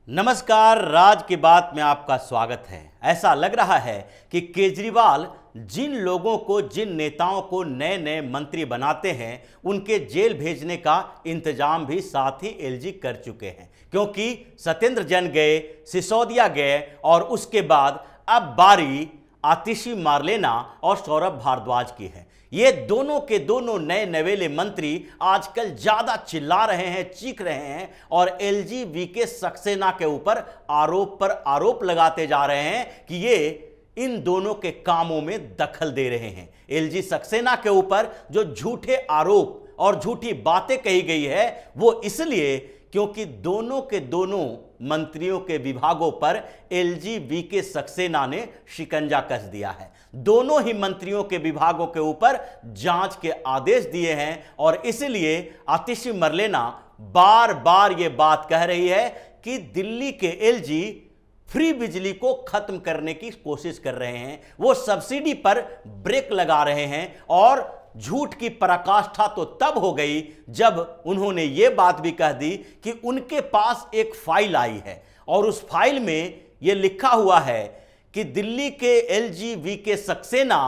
नमस्कार, राज की बात में आपका स्वागत है। ऐसा लग रहा है कि केजरीवाल जिन लोगों को, जिन नेताओं को नए नए मंत्री बनाते हैं, उनके जेल भेजने का इंतजाम भी साथ ही एलजी कर चुके हैं। क्योंकि सत्येंद्र जैन गए, सिसोदिया गए और उसके बाद अब बारी आतिशी मार्लेना और सौरभ भारद्वाज की है। ये दोनों के दोनों नए नवेले मंत्री आजकल ज्यादा चिल्ला रहे हैं, चीख रहे हैं और एलजी वीके सक्सेना के ऊपर आरोप पर आरोप लगाते जा रहे हैं कि ये इन दोनों के कामों में दखल दे रहे हैं। एलजी सक्सेना के ऊपर जो झूठे आरोप और झूठी बातें कही गई है वो इसलिए क्योंकि दोनों के दोनों मंत्रियों के विभागों पर एलजी वीके सक्सेना ने शिकंजा कस दिया है। दोनों ही मंत्रियों के विभागों के ऊपर जांच के आदेश दिए हैं और इसलिए आतिशी मरलेना बार बार यह बात कह रही है कि दिल्ली के एलजी फ्री बिजली को खत्म करने की कोशिश कर रहे हैं, वो सब्सिडी पर ब्रेक लगा रहे हैं। और झूठ की पराकाष्ठा तो तब हो गई जब उन्होंने ये बात भी कह दी कि उनके पास एक फाइल आई है और उस फाइल में यह लिखा हुआ है कि दिल्ली के एलजी वीके सक्सेना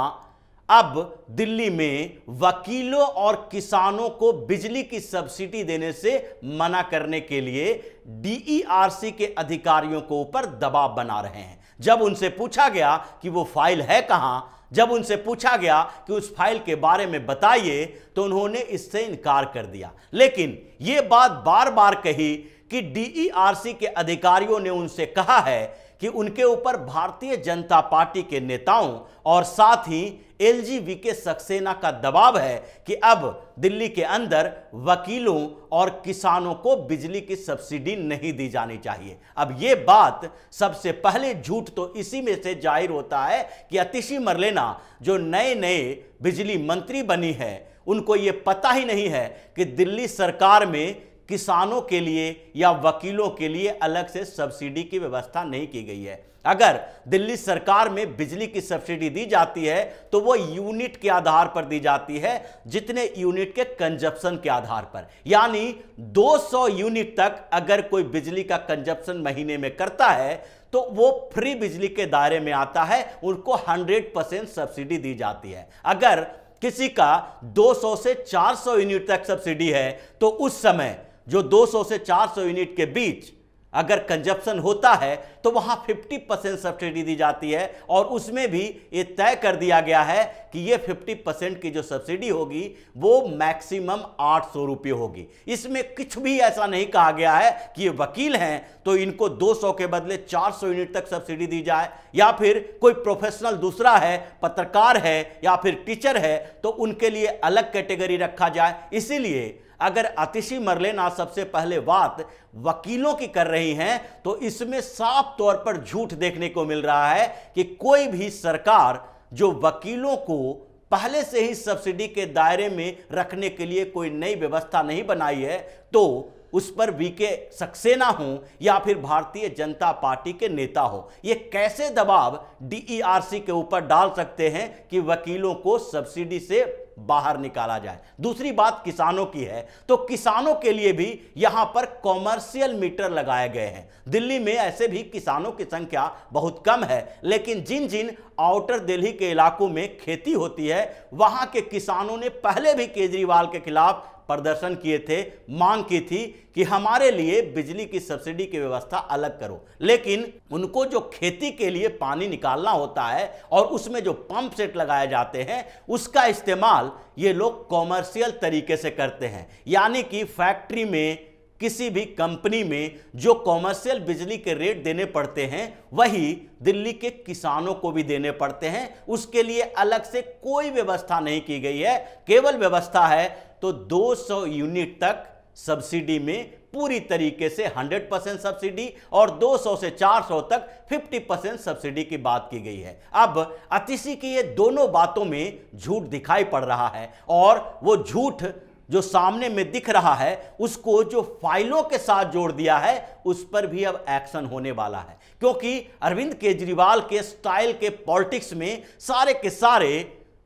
अब दिल्ली में वकीलों और किसानों को बिजली की सब्सिडी देने से मना करने के लिए डीईआरसी के अधिकारियों के ऊपर दबाव बना रहे हैं। जब उनसे पूछा गया कि वो फाइल है कहां, जब उनसे पूछा गया कि उस फाइल के बारे में बताइए, तो उन्होंने इससे इनकार कर दिया। लेकिन यह बात बार बार कही कि डीईआरसी के अधिकारियों ने उनसे कहा है कि उनके ऊपर भारतीय जनता पार्टी के नेताओं और साथ ही एलजी वीके सक्सेना का दबाव है कि अब दिल्ली के अंदर वकीलों और किसानों को बिजली की सब्सिडी नहीं दी जानी चाहिए। अब यह बात सबसे पहले झूठ तो इसी में से जाहिर होता है कि आतिशी मरलेना जो नए नए बिजली मंत्री बनी है, उनको यह पता ही नहीं है कि दिल्ली सरकार में किसानों के लिए या वकीलों के लिए अलग से सब्सिडी की व्यवस्था नहीं की गई है। अगर दिल्ली सरकार में बिजली की सब्सिडी दी जाती है तो वो यूनिट के आधार पर दी जाती है, जितने यूनिट के कंजप्शन के आधार पर। यानी 200 यूनिट तक अगर कोई बिजली का कंजप्शन महीने में करता है तो वो फ्री बिजली के दायरे में आता है, उनको 100% सब्सिडी दी जाती है। अगर किसी का 200 से 400 यूनिट तक सब्सिडी है तो उस समय जो 200 से 400 यूनिट के बीच अगर कंजप्शन होता है तो वहां 50% सब्सिडी दी जाती है। और उसमें भी ये तय कर दिया गया है कि ये 50% की जो सब्सिडी होगी वो मैक्सिमम 800 रुपये होगी। इसमें कुछ भी ऐसा नहीं कहा गया है कि ये वकील हैं तो इनको 200 के बदले 400 यूनिट तक सब्सिडी दी जाए, या फिर कोई प्रोफेशनल दूसरा है, पत्रकार है या फिर टीचर है तो उनके लिए अलग कैटेगरी रखा जाए। इसीलिए अगर आतिशी मरलेना सबसे पहले बात वकीलों की कर रही हैं तो इसमें साफ तौर पर झूठ देखने को मिल रहा है कि कोई भी सरकार जो वकीलों को पहले से ही सब्सिडी के दायरे में रखने के लिए कोई नई व्यवस्था नहीं बनाई है तो उस पर वीके सक्सेना हो या फिर भारतीय जनता पार्टी के नेता हो, ये कैसे दबाव डीईआरसी के ऊपर डाल सकते हैं कि वकीलों को सब्सिडी से बाहर निकाला जाए। दूसरी बात किसानों की है तो किसानों के लिए भी यहां पर कॉमर्शियल मीटर लगाए गए हैं। दिल्ली में ऐसे भी किसानों की संख्या बहुत कम है, लेकिन जिन जिन आउटर दिल्ली के इलाकों में खेती होती है वहां के किसानों ने पहले भी केजरीवाल के खिलाफ प्रदर्शन किए थे, मांग की थी कि हमारे लिए बिजली की सब्सिडी की व्यवस्था अलग करो। लेकिन उनको जो खेती के लिए पानी निकालना होता है और उसमें जो पंप सेट लगाए जाते हैं उसका इस्तेमाल ये लोग कॉमर्शियल तरीके से करते हैं। यानी कि फैक्ट्री में, किसी भी कंपनी में जो कॉमर्शियल बिजली के रेट देने पड़ते हैं वही दिल्ली के किसानों को भी देने पड़ते हैं। उसके लिए अलग से कोई व्यवस्था नहीं की गई है, केवल व्यवस्था है तो 200 यूनिट तक सब्सिडी में पूरी तरीके से 100% सब्सिडी और 200 से 400 तक 50% सब्सिडी की बात की गई है। अब आतिशी की ये दोनों बातों में झूठ दिखाई पड़ रहा है और वो झूठ जो सामने में दिख रहा है उसको जो फाइलों के साथ जोड़ दिया है उस पर भी अब एक्शन होने वाला है। क्योंकि अरविंद केजरीवाल के स्टाइल के पॉलिटिक्स में सारे के सारे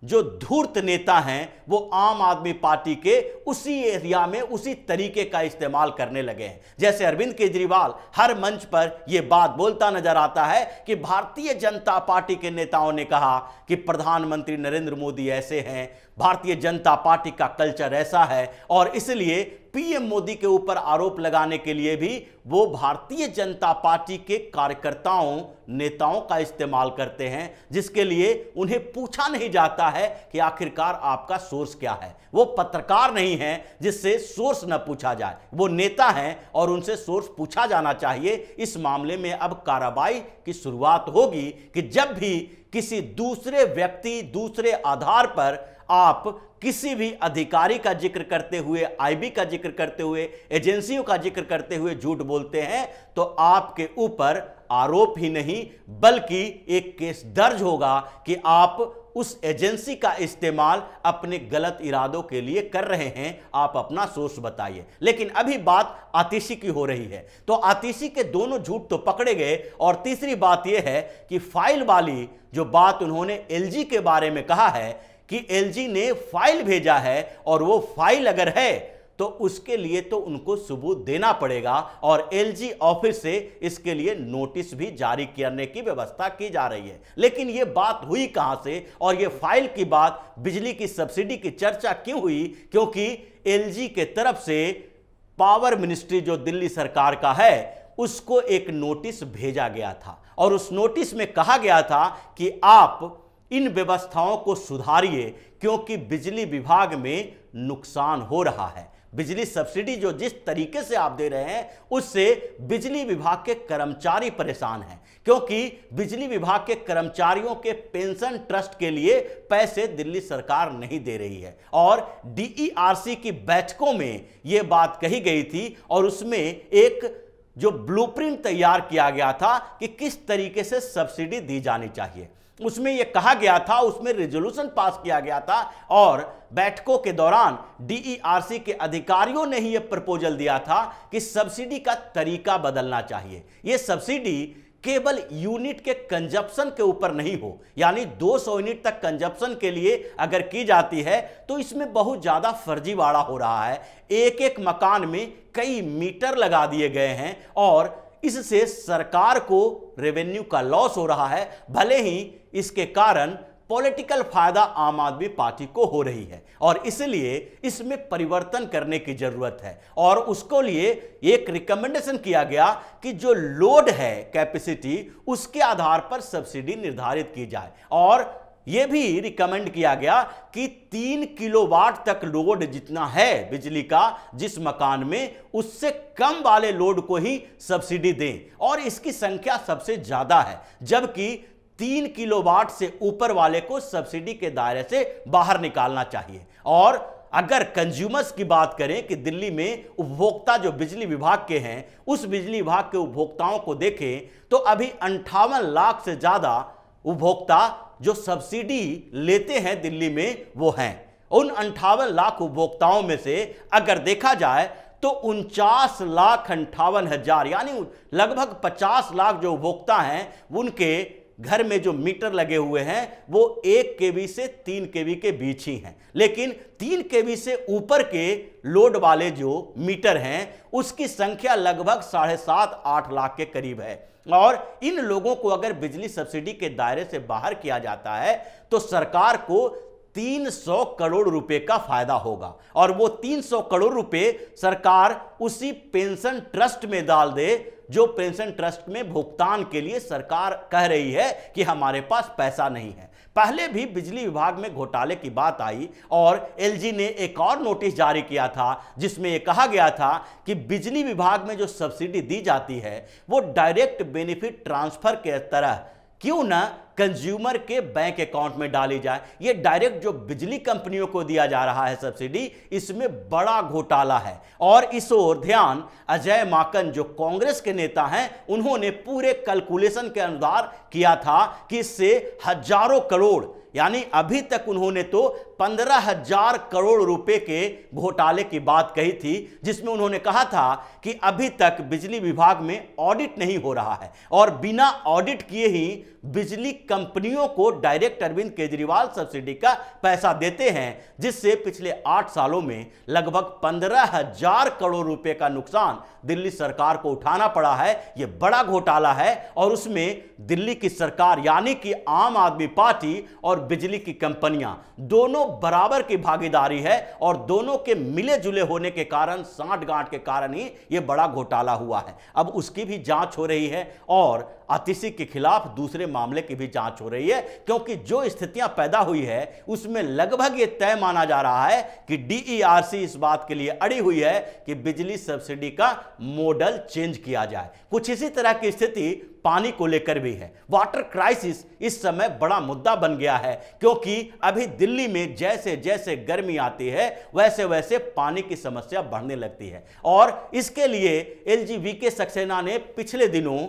जो धूर्त नेता हैं वो आम आदमी पार्टी के उसी एरिया में उसी तरीके का इस्तेमाल करने लगे हैं। जैसे अरविंद केजरीवाल हर मंच पर यह बात बोलता नजर आता है कि भारतीय जनता पार्टी के नेताओं ने कहा कि प्रधानमंत्री नरेंद्र मोदी ऐसे हैं, भारतीय जनता पार्टी का कल्चर ऐसा है, और इसलिए पीएम मोदी के ऊपर आरोप लगाने के लिए भी वो भारतीय जनता पार्टी के कार्यकर्ताओं नेताओं का इस्तेमाल करते हैं, जिसके लिए उन्हें पूछा नहीं जाता है कि आखिरकार आपका सोर्स क्या है। वो पत्रकार नहीं है जिससे सोर्स न पूछा जाए, वो नेता हैं और उनसे सोर्स पूछा जाना चाहिए। इस मामले में अब कार्रवाई की शुरुआत होगी कि जब भी किसी दूसरे व्यक्ति दूसरे आधार पर आप किसी भी अधिकारी का जिक्र करते हुए, आईबी का जिक्र करते हुए, एजेंसियों का जिक्र करते हुए झूठ बोलते हैं तो आपके ऊपर आरोप ही नहीं बल्कि एक केस दर्ज होगा कि आप उस एजेंसी का इस्तेमाल अपने गलत इरादों के लिए कर रहे हैं। आप अपना सोर्स बताइए। लेकिन अभी बात आतिशी की हो रही है, तो आतिशी के दोनों झूठ तो पकड़े गए, और तीसरी बात यह है कि फाइल वाली जो बात उन्होंने एलजी के बारे में कहा है कि एलजी ने फाइल भेजा है और वो फाइल अगर है तो उसके लिए तो उनको सबूत देना पड़ेगा, और एलजी ऑफिस से इसके लिए नोटिस भी जारी करने की व्यवस्था की जा रही है। लेकिन ये बात हुई कहां से, और ये फाइल की बात, बिजली की सब्सिडी की चर्चा क्यों हुई? क्योंकि एलजी के तरफ से पावर मिनिस्ट्री जो दिल्ली सरकार का है उसको एक नोटिस भेजा गया था, और उस नोटिस में कहा गया था कि आप इन व्यवस्थाओं को सुधारिए क्योंकि बिजली विभाग में नुकसान हो रहा है। बिजली सब्सिडी जो जिस तरीके से आप दे रहे हैं उससे बिजली विभाग के कर्मचारी परेशान हैं, क्योंकि बिजली विभाग के कर्मचारियों के पेंशन ट्रस्ट के लिए पैसे दिल्ली सरकार नहीं दे रही है। और डीईआरसी की बैठकों में यह बात कही गई थी, और उसमें एक जो ब्लूप्रिंट तैयार किया गया था कि किस तरीके से सब्सिडी दी जानी चाहिए, उसमें यह कहा गया था, उसमें रेजोल्यूशन पास किया गया था, और बैठकों के दौरान डीईआरसी के अधिकारियों ने ही यह प्रपोजल दिया था कि सब्सिडी का तरीका बदलना चाहिए। यह सब्सिडी केवल यूनिट के कंजप्शन के ऊपर नहीं हो, यानी 200 यूनिट तक कंजप्शन के लिए अगर की जाती है तो इसमें बहुत ज्यादा फर्जीवाड़ा हो रहा है। एक एक मकान में कई मीटर लगा दिए गए हैं और इससे सरकार को रेवेन्यू का लॉस हो रहा है, भले ही इसके कारण पॉलिटिकल फायदा आम आदमी पार्टी को हो रही है, और इसलिए इसमें परिवर्तन करने की जरूरत है। और उसको लिए एक रिकमेंडेशन किया गया कि जो लोड है कैपेसिटी उसके आधार पर सब्सिडी निर्धारित की जाए, और यह भी रिकमेंड किया गया कि 3 किलोवाट तक लोड जितना है बिजली का जिस मकान में, उससे कम वाले लोड को ही सब्सिडी दें, और इसकी संख्या सबसे ज्यादा है, जबकि 3 किलोवाट से ऊपर वाले को सब्सिडी के दायरे से बाहर निकालना चाहिए। और अगर कंज्यूमर्स की बात करें कि दिल्ली में उपभोक्ता जो बिजली विभाग के हैं, उस बिजली विभाग के उपभोक्ताओं को देखें तो अभी 58 लाख से ज्यादा उपभोक्ता जो सब्सिडी लेते हैं दिल्ली में वो हैं। उन 58 लाख उपभोक्ताओं में से अगर देखा जाए तो 49,58,000 यानी लगभग 50 लाख जो उपभोक्ता हैं उनके घर में जो मीटर लगे हुए हैं वो 1 केवी से 3 केवी के बीच ही हैं, लेकिन 3 केवी से ऊपर के लोड वाले जो मीटर हैं उसकी संख्या लगभग 7.5-8 लाख के करीब है। और इन लोगों को अगर बिजली सब्सिडी के दायरे से बाहर किया जाता है तो सरकार को 300 करोड़ रुपए का फायदा होगा, और वो 300 करोड़ रुपए सरकार उसी पेंशन ट्रस्ट में डाल दे जो पेंशन ट्रस्ट में भुगतान के लिए सरकार कह रही है कि हमारे पास पैसा नहीं है। पहले भी बिजली विभाग में घोटाले की बात आई और एलजी ने एक और नोटिस जारी किया था जिसमें यह कहा गया था कि बिजली विभाग में जो सब्सिडी दी जाती है वो डायरेक्ट बेनिफिट ट्रांसफर के तरह क्यों ना कंज्यूमर के बैंक अकाउंट में डाली जाए। ये डायरेक्ट जो बिजली कंपनियों को दिया जा रहा है सब्सिडी, इसमें बड़ा घोटाला है। और इस ओर ध्यान अजय माकन जो कांग्रेस के नेता हैं उन्होंने पूरे कैलकुलेशन के अनुसार किया था कि इससे हजारों करोड़ यानी अभी तक उन्होंने तो 15,000 करोड़ रुपए के घोटाले की बात कही थी, जिसमें उन्होंने कहा था कि अभी तक बिजली विभाग में ऑडिट नहीं हो रहा है और बिना ऑडिट किए ही बिजली कंपनियों को डायरेक्ट अरविंद केजरीवाल सब्सिडी का पैसा देते हैं, जिससे पिछले 8 सालों में लगभग 15,000 करोड़ रुपए का नुकसान दिल्ली सरकार को उठाना पड़ा है। यह बड़ा घोटाला है और उसमें दिल्ली की सरकार यानी कि आम आदमी पार्टी और बिजली की कंपनियां दोनों बराबर की भागीदारी है और दोनों के मिले जुले होने के कारण, सांठ-गांठ के कारण ही यह बड़ा घोटाला हुआ है। अब उसकी भी जांच हो रही है और आतिशी के खिलाफ दूसरे मामले की भी जांच हो रही है, क्योंकि जो स्थितियां पैदा हुई है उसमें लगभग यह तय माना जा रहा है कि डीईआरसी इस बात के लिए अड़ी हुई है कि बिजली सब्सिडी का मॉडल चेंज किया जाए। कुछ इसी तरह की स्थिति पानी को लेकर भी है। वाटर क्राइसिस इस समय बड़ा मुद्दा बन गया है, क्योंकि अभी दिल्ली में जैसे जैसे गर्मी आती है वैसे वैसे पानी की समस्या बढ़ने लगती है और इसके लिए एलजी सक्सेना ने पिछले दिनों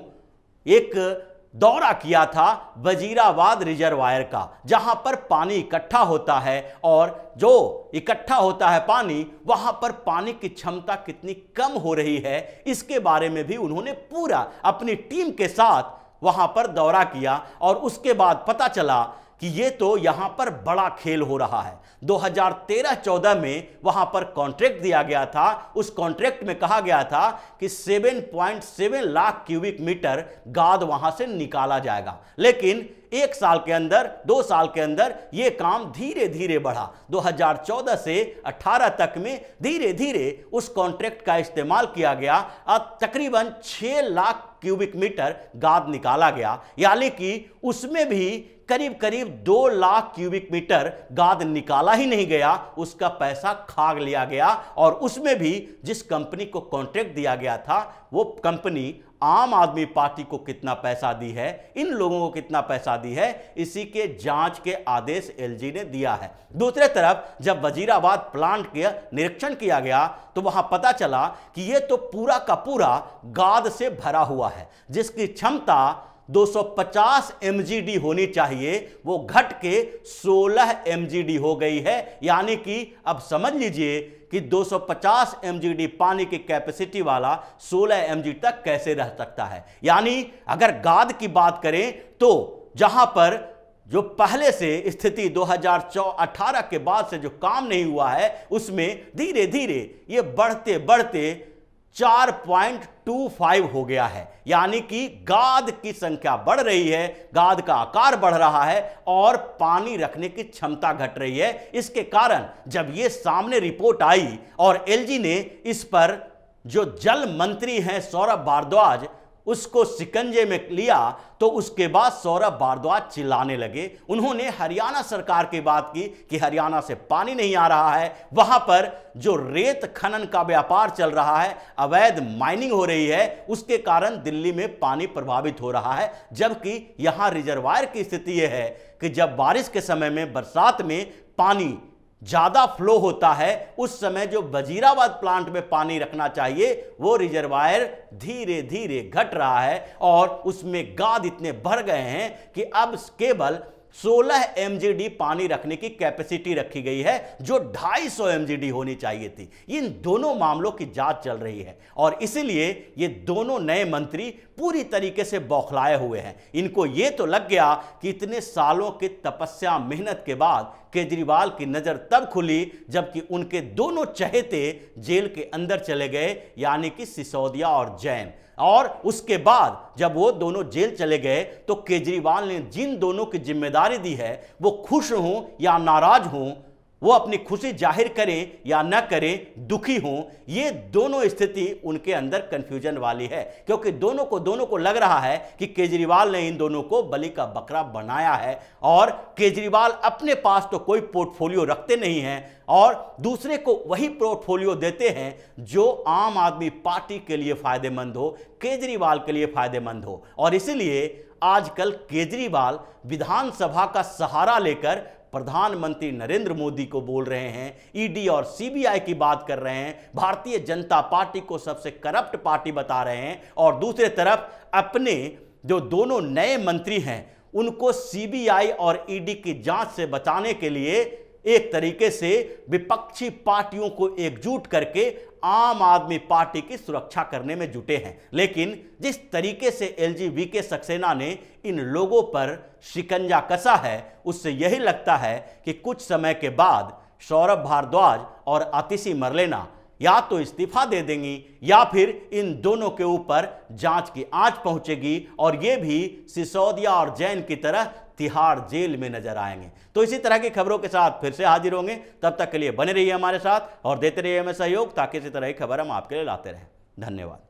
एक दौरा किया था वजीराबाद रिजर्वायर का, जहां पर पानी इकट्ठा होता है और जो इकट्ठा होता है पानी, वहां पर पानी की क्षमता कितनी कम हो रही है, इसके बारे में भी उन्होंने पूरा अपनी टीम के साथ वहां पर दौरा किया और उसके बाद पता चला कि ये तो यहां पर बड़ा खेल हो रहा है। 2013-14 में वहां पर कॉन्ट्रैक्ट दिया गया था। उस कॉन्ट्रैक्ट में कहा गया था कि 7.7 लाख क्यूबिक मीटर गाद वहां से निकाला जाएगा, लेकिन 1 साल के अंदर, 2 साल के अंदर यह काम धीरे धीरे बढ़ा। 2014 से 18 तक में धीरे धीरे उस कॉन्ट्रैक्ट का इस्तेमाल किया गया। अब तकरीबन 6 लाख क्यूबिक मीटर गाद निकाला गया, यानी कि उसमें भी करीब करीब 2 लाख क्यूबिक मीटर गाद निकाला ही नहीं गया, उसका पैसा खा लिया गया। और उसमें भी जिस कंपनी को कॉन्ट्रैक्ट दिया गया था वो कंपनी आम आदमी पार्टी को कितना पैसा दी है, इन लोगों को कितना पैसा दी है, इसी के जांच के आदेश एलजी ने दिया है। दूसरे तरफ जब वजीराबाद प्लांट के निरीक्षण किया गया तो वहां पता चला कि यह तो पूरा का पूरा गाद से भरा हुआ है, जिसकी क्षमता 250 mgd होनी चाहिए, वो घट के 16 mgd हो गई है। यानी कि अब समझ लीजिए कि 250 mgd पानी की कैपेसिटी वाला 16 mgd तक कैसे रह सकता है। यानी अगर गाद की बात करें तो जहां पर जो पहले से स्थिति 2018 के बाद से जो काम नहीं हुआ है, उसमें धीरे धीरे ये बढ़ते बढ़ते 4.25 हो गया है। यानी कि गाद की संख्या बढ़ रही है, गाद का आकार बढ़ रहा है और पानी रखने की क्षमता घट रही है। इसके कारण जब ये सामने रिपोर्ट आई और एलजी ने इस पर जो जल मंत्री हैं सौरभ भारद्वाज, उसको शिकंजे में लिया, तो उसके बाद सौरभ भारद्वाज चिल्लाने लगे। उन्होंने हरियाणा सरकार की बात की कि हरियाणा से पानी नहीं आ रहा है, वहां पर जो रेत खनन का व्यापार चल रहा है, अवैध माइनिंग हो रही है, उसके कारण दिल्ली में पानी प्रभावित हो रहा है। जबकि यहां रिजर्वायर की स्थिति यह है कि जब बारिश के समय में, बरसात में पानी ज्यादा फ्लो होता है, उस समय जो वजीराबाद प्लांट में पानी रखना चाहिए वो रिजर्वायर धीरे धीरे घट रहा है और उसमें गाद इतने भर गए हैं कि अब केवल 16 mgd पानी रखने की कैपेसिटी रखी गई है, जो 250 mgd होनी चाहिए थी। इन दोनों मामलों की जांच चल रही है और इसीलिए ये दोनों नए मंत्री पूरी तरीके से बौखलाए हुए हैं। इनको ये तो लग गया कि इतने सालों की तपस्या मेहनत के बाद केजरीवाल की नजर तब खुली जबकि उनके दोनों चहेते जेल के अंदर चले गए, यानी कि सिसोदिया और जैन। और उसके बाद जब वो दोनों जेल चले गए तो केजरीवाल ने जिन दोनों की जिम्मेदारी दी है, वो खुश हों या नाराज हों, वो अपनी खुशी जाहिर करें या न करें, दुखी हों, ये दोनों स्थिति उनके अंदर कंफ्यूजन वाली है। क्योंकि दोनों को लग रहा है कि केजरीवाल ने इन दोनों को बलि का बकरा बनाया है और केजरीवाल अपने पास तो कोई पोर्टफोलियो रखते नहीं हैं और दूसरे को वही पोर्टफोलियो देते हैं जो आम आदमी पार्टी के लिए फायदेमंद हो, केजरीवाल के लिए फायदेमंद हो। और इसीलिए आजकल केजरीवाल विधानसभा का सहारा लेकर प्रधानमंत्री नरेंद्र मोदी को बोल रहे हैं, ईडी और सीबीआई की बात कर रहे हैं, भारतीय जनता पार्टी को सबसे करप्ट पार्टी बता रहे हैं और दूसरी तरफ अपने जो दोनों नए मंत्री हैं उनको सीबीआई और ईडी की जांच से बचाने के लिए एक तरीके से विपक्षी पार्टियों को एकजुट करके आम आदमी पार्टी की सुरक्षा करने में जुटे हैं। लेकिन जिस तरीके से एलजी सक्सेना ने इन लोगों पर शिकंजा कसा है, उससे यही लगता है कि कुछ समय के बाद सौरभ भारद्वाज और आतिशी मरलेना या तो इस्तीफा दे देंगी या फिर इन दोनों के ऊपर जांच की आंच पहुंचेगी और ये भी सिसोदिया और जैन की तरह तिहाड़ जेल में नजर आएंगे। तो इसी तरह की खबरों के साथ फिर से हाजिर होंगे। तब तक के लिए बने रहिए हमारे साथ और देते रहिए हमें सहयोग, ताकि इसी तरह की खबर हम आपके लिए लाते रहें। धन्यवाद।